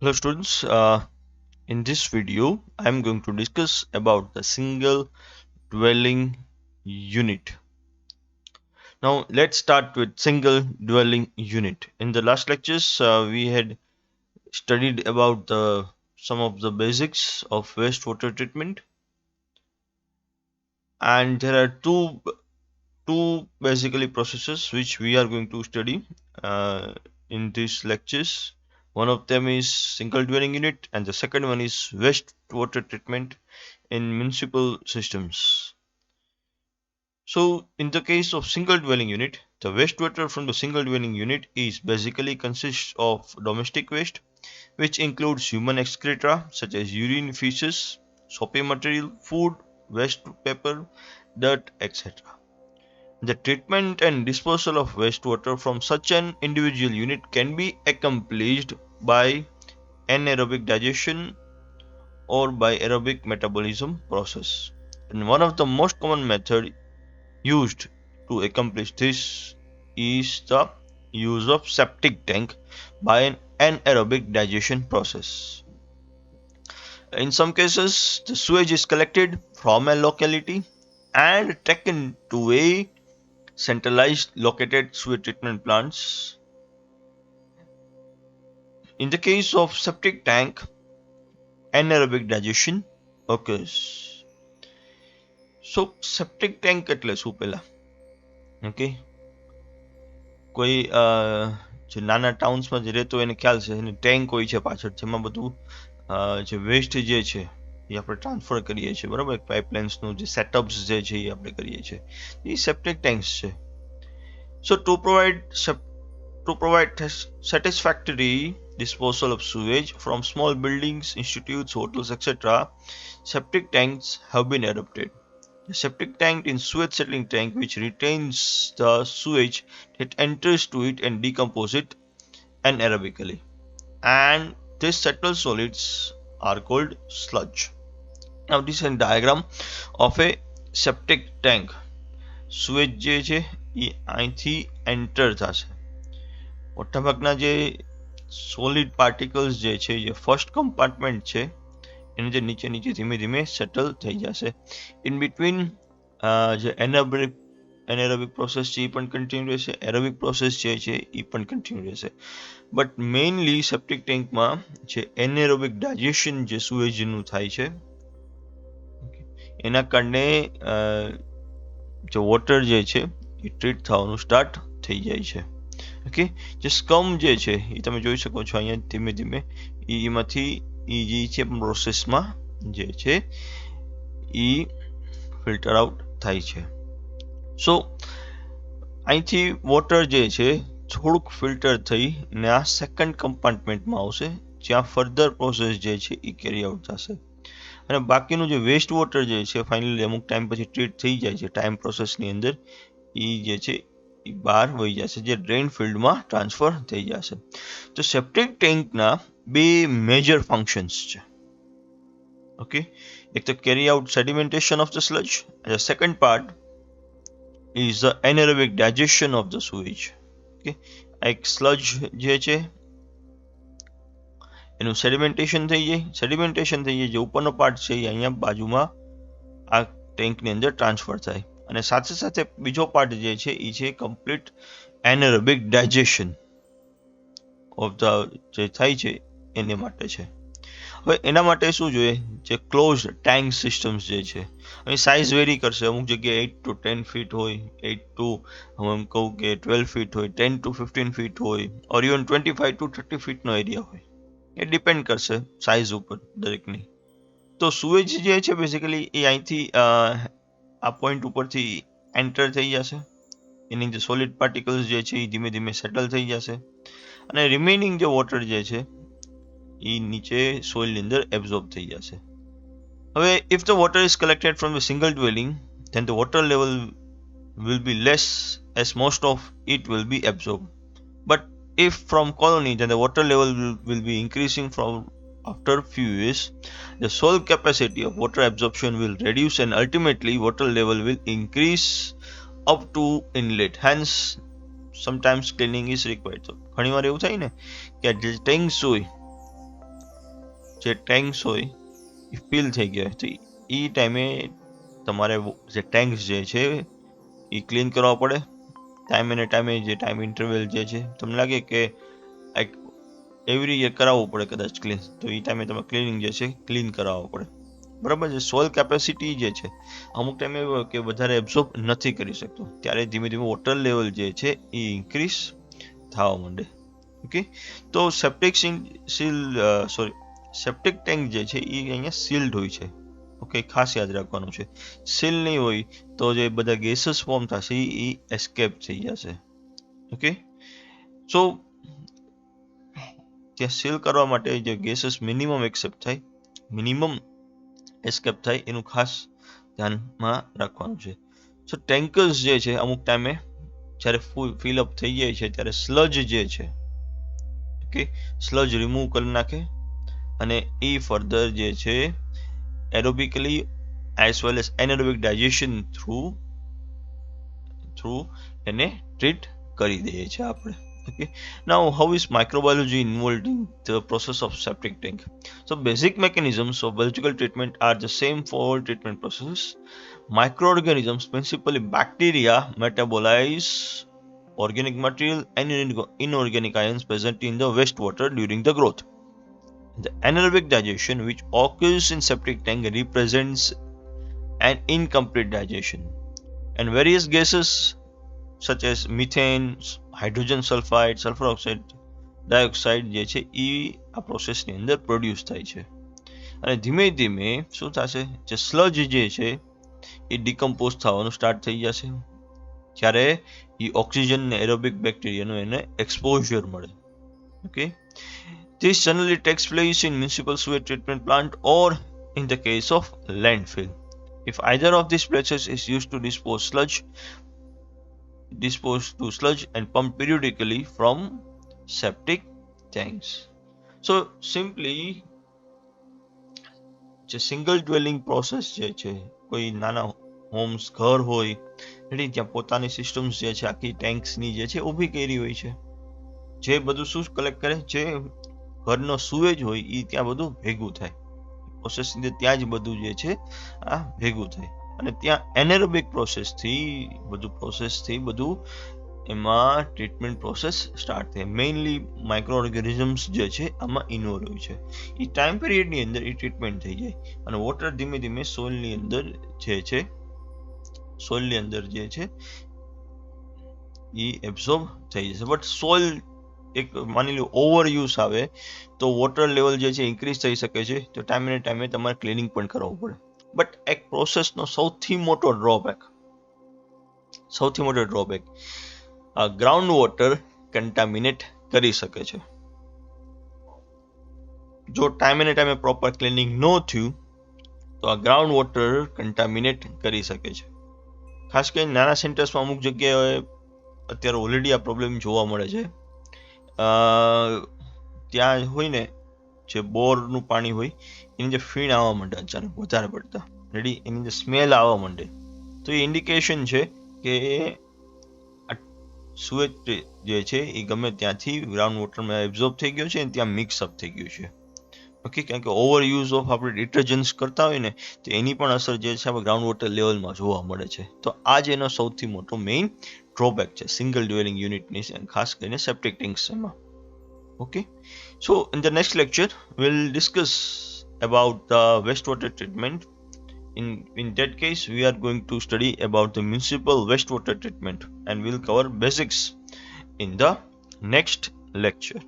Hello students, in this video I am going to discuss about the single dwelling unit. Now let's start with single dwelling unit. In the last lectures we had studied about some of the basics of wastewater treatment, and there are two basically processes which we are going to study in these lectures. One of them is single dwelling unit and the second one is wastewater treatment in municipal systems. So in the case of single dwelling unit, the wastewater from the single dwelling unit is basically consists of domestic waste, which includes human excreta such as urine, feces, soapy material, food, waste paper, dirt, etc. The treatment and disposal of wastewater from such an individual unit can be accomplished by anaerobic digestion or by aerobic metabolism process. And one of the most common method used to accomplish this is the use of septic tank by an anaerobic digestion process. In some cases, the sewage is collected from a locality and taken to a centralized located sewage treatment plants. In the case of septic tank, anaerobic digestion occurs. So septic tank એટલે શું પહેલા? Okay, કોઈ જે નાના ટાઉન્સમાં જે રહેતો એને ખ્યાલ છે, એને ટેન્ક હોય છે પાછળ, જેમાં બધું જે વેસ્ટ જે છે એ આપણે ટ્રાન્સફર કરીએ છીએ, બરાબર? પાઇપલાઇન્સનું જે સેટઅપ્સ જે છે એ આપણે કરીએ છીએ, એ સેપ્ટિક ટેન્ક્સ છે. સો two provide satisfactory disposal of sewage from small buildings, institutes, hotels, etc., septic tanks have been adopted. The septic tank is sewage settling tank which retains the sewage that enters to it and decomposes it anaerobically. And these settled solids are called sludge. Now this is a diagram of a septic tank. Sewage જે છે એ અહીંથી enter થશે. મોટાભાગના જે solid particles જે છે જે first compartment છે એને જે નીચે નીચે ધીમે ધીમે સેટલ થઈ જશે. ઇન બિટવીન જે એનારોબિક પ્રોસેસ છે એ પણ કન્ટિન્યુ રહેશે, એરોબિક પ્રોસેસ જે છે એ પણ કન્ટિન્યુ રહેશે. બટ મેઇનલી સેપ્ટિક ટેન્કમાં જે એનેરોબિક ડાયજેશન જે સુએજનું થાય છે એના કારણે જે વોટર જે છે એ ટ્રીટ થવાનું સ્ટાર્ટ થઈ જાય છે. ઓકે, જે સ્કમ જે છે એ તમે જોઈ શકો છો અહીંયા ધીમે ધીમે એમાંથી એ જે છે પ્રોસેસમાં જે છે એ ફિલ્ટર આઉટ થાય છે. સો અહીંથી વોટર જે છે થોડુંક ફિલ્ટર થઈને આ સેકન્ડ કમ્પાર્ટમેન્ટમાં આવશે, જ્યાં ફર્ધર પ્રોસેસ જે છે એ કેરી આઉટ થશે. અને બાકીનું જે વેસ્ટ વોટર જે છે ફાઇનલી અમુક ટાઈમ પછી ટ્રીટ થઈ જાય છે ટાઈમ પ્રોસેસની અંદર, એ જે છે એ બહાર વહી જશે, જે ડ્રેઇન ફિલ્ડમાં ટ્રાન્સફર થઈ જશે. તો સેપ્ટિક ટેન્કના બે મેજર ફંક્શન્સ છે. ઓકે, એક તો carry out sedimentation of the sludge, and the second part is the anaerobic digestion of the sewage. Okay, એક સ્લજ જે છે એનું સેડિમેન્ટેશન થઈ જાય, જે ઉપરનો પાર્ટ છે એ અહીંયા બાજુમાં આ ટેન્કની અંદર ટ્રાન્સફર થાય, અને સાથે સાથે બીજો પાર્ટ જે છે એ છે complete anaerobic digestion of the જે થાય છે એને માટે છે. હવે એના માટે શું જોઈએ? જે ક્લોઝ ટેન્ક સિસ્ટમ્સ જે છે, અહીં સાઇઝ વેરી કરશે. અમુક જગ્યાએ 8 to 10 ફીટ હોય, 8 to હું એમ કહું કે 12 ફીટ હોય, 10 to 15 ફીટ હોય, ઓર ઇવન 25 to 30 ફીટનો એરિયા હોય. એ ડિપેન્ડ કરશે સાઇઝ ઉપર દરેકની. તો સુએજ જે છે બેઝિકલી એ અહીંથી આ પોઈન્ટ ઉપરથી એન્ટર થઈ જશે, એની જે સોલિડ પાર્ટિકલ્સ જે છે એ ધીમે ધીમે સેટલ થઈ જશે, અને રિમેનિંગ જે વોટર જે છે એ નીચે સોઇલની અંદર એબ્ઝોર્બ થઈ જશે. હવે if the water is collected from the single dwelling, then the water level will be less as most of it will be absorbed. But if from colony, then the water level will be increasing from after few years. The soil capacity of water absorption will reduce and ultimately water level will increase up to inlet. Hence sometimes cleaning is required. So ઘણીવાર એવું થાય ને કે જે tanks હોય જે tanks હોય એ fill થઈ ગયા હોય તો એ ટાઈમે તમારે જે ટેન્ક્સ જે છે એ ક્લીન કરવા પડે. ટાઈમે જે ટાઈમ ઇન્ટરવેલ જે છે તમને લાગે કે એવરી યર કરાવવું પડે કદાચ ક્લીન, તો એ ટાઈમે તમે ક્લિનિંગ જે છે ક્લીન કરાવવું પડે. બરાબર છે. સોઇલ કેપેસિટી જે છે અમુક ટાઈમે એવું કે વધારે એબ્ઝોર્બ નથી કરી શકતો, ત્યારે ધીમે ધીમે વોટર લેવલ જે છે એ ઇન્ક્રીઝ થવા માંડે. ઓકે, તો સેપ્ટિક ટેન્ક જે છે એ અહીંયા સીલ્ડ હોય છે. ઓકે, ખાસ યાદ રાખવાનું છે. સીલ નહીં હોય તો જે બધા ગેસીસ ફોર્મ થશે એ એસ્કેપ થઈ જશે. ઓકે, સો ત્યાં સીલ કરવા માટે જે ગેસીસ મિનિમમ એસ્કેપ થાય એનું ખાસ ધ્યાનમાં રાખવાનું છે. સો ટેન્કર્સ જે છે અમુક ટાઈમે જ્યારે ફિલ અપ થઈ જાય છે ત્યારે સ્લજ જે છે, ઓકે, સ્લજ રિમૂવ કરી નાખે અને એ ફર્ધર જે છે aerobically as well as anaerobic digestion through એને ટ્રીટ કરી દઈએ છીએ આપણે. Okay, now how is microbiology involved in the process of septic tank? So basic mechanisms of biological treatment are the same for all treatment processes. Microorganisms, principally bacteria, metabolize organic material and inorganic ions present in the wastewater during the growth. The anaerobic digestion, which occurs in septic tank, represents an incomplete digestion, and various gases such as methane, hydrogen sulphide, sulphur oxide, dioxide જે છે એ આ પ્રોસેસની અંદર produce થાય છે. અને ધીમે ધીમે શું થશે, જે સ્લજ જે છે એ ડિકમ્પોઝ થવાનું સ્ટાર્ટ થઈ જશે, જ્યારે એ ઓક્સિજન ને એરોબિક બેક્ટેરિયાનું એને એક્સપોઝર મળે. Okay, this generally takes place in municipal sewage treatment plant or in the case of landfill. If either of these places is used to dispose to sludge and pumped periodically from septic tanks. So simply જે single dwelling process જે છે, કોઈ નાના homes ઘર હોય ત્યાં પોતાની systems જે છે આખી ટેન્ક્સની જે છે ઊભી કરી હોય છે, જે બધું શું કલેક્ટ કરે, જે ઘરનો સુએજ હોય એ ત્યાં બધું ભેગું થાય, પ્રોસેસની અંદર ત્યાં જ બધું જે છે આ ભેગું થાય. અને ત્યાં એનેરોબિક પ્રોસેસથી બધું એમાં ટ્રીટમેન્ટ પ્રોસેસ સ્ટાર્ટ થાય. મેઇનલી માઇક્રો ઓર્ગેનિઝમ્સ જે છે આમાં ઇન્વોલ્વ હોય છે. એ ટાઈમ પિરિયડની અંદર એ ટ્રીટમેન્ટ થઈ જાય અને વોટર ધીમે ધીમે સોઇલની અંદર જે છે એ એબ્ઝોર્બ થઈ જશે. બટ સોઇલ એક માની લો ઓવર યુઝ આવે તો વોટર લેવલ જે છે ઇન્ક્રીઝ થઈ શકે છે, તો ટાઈમે તમારે ક્લિનિંગ પણ કરાવવું પડે. બટ એક પ્રોસેસનો સૌથી મોટો ડ્રોબેક ગ્રાઉન્ડ વોટર કન્ટામિનેટ કરી શકે છે. જો ટાઈમે પ્રોપર ક્લિનિંગ ન થયું તો આ ગ્રાઉન્ડ વોટર કન્ટામિનેટ કરી શકે છે. ખાસ કરીને નાના સેન્ટર્સમાં અમુક જગ્યાએ અત્યારે ઓલરેડી આ પ્રોબ્લેમ જોવા મળે છે. ત્યાં હોય ને જે બોરનું પાણી હોય એની જે ફીણ આવવા માંડે અચાનક વધારે પડતા એની જે સ્મેલ આવવા માંડે, તો એ ઇન્ડિકેશન છે કે સુએજ જે છે એ ગમે ત્યાંથી ગ્રાઉન્ડ વોટરમાં એબ્ઝોર્બ થઈ ગયો છે અને ત્યાં મિક્સઅપ થઈ ગયું છે. ઓકે, કારણ કે ઓવર યુઝ ઓફ આપણે ડિટર્જન્ટ્સ કરતા હોય ને તો એની પણ અસર જે છે આપણે ગ્રાઉન્ડ વોટર લેવલમાં જોવા મળે છે. તો આ જ એનો સૌથી મોટો મેઇન ડ્રોબેક છે સિંગલ ડ્વેલિંગ યુનિટની, ખાસ કરીને septic ટેન્ક્સમાં. Okay, so in the next lecture we'll discuss about the wastewater treatment. In that case we are going to study about the municipal wastewater treatment and we'll cover basics in the next lecture.